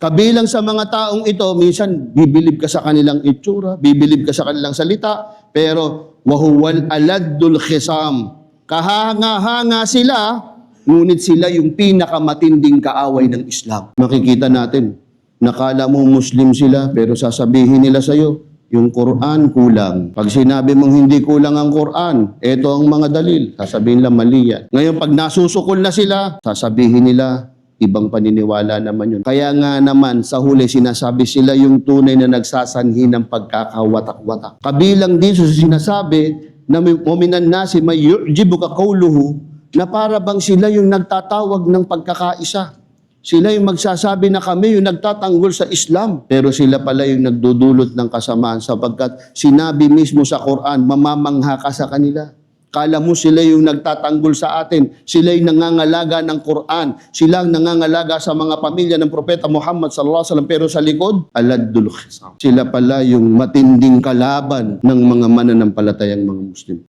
Kabilang sa mga taong ito, minsan bibilib ka sa kanilang itsura, bibilib ka sa kanilang salita, pero wahuwal aladdul khisam. Kahanga-hanga sila, ngunit sila yung pinakamatinding kaaway ng Islam. Makikita natin, nakala mo Muslim sila, pero sasabihin nila sa'yo, yung Quran kulang. Pag sinabi mong hindi kulang ang Quran, eto ang mga dalil, sasabihin nila mali yan. Ngayon, pag nasusukol na sila, sasabihin nila, ibang paniniwala naman yun. Kaya nga naman, sa huli, sinasabi sila yung tunay na nagsasanhi ng pagkakawatak-watak. Kabilang din sa sinasabi, na muminan nasi may yu'jibuka qawluhu, na para bang sila yung nagtatawag ng pagkakaisa. Sila yung magsasabi na kami yung nagtatanggol sa Islam. Pero sila pala yung nagdudulot ng kasamaan sapagkat sinabi mismo sa Quran, mamamangha ka sa kanila. Kala mo sila yung nagtatanggol sa atin. Sila yung nangangalaga ng Quran. Sila ang nangangalaga sa mga pamilya ng Propeta Muhammad sallallahu alaihi wasallam. Pero sa likod, aladdul khisam. Sila pala yung matinding kalaban ng mga mananampalatayang mga Muslim.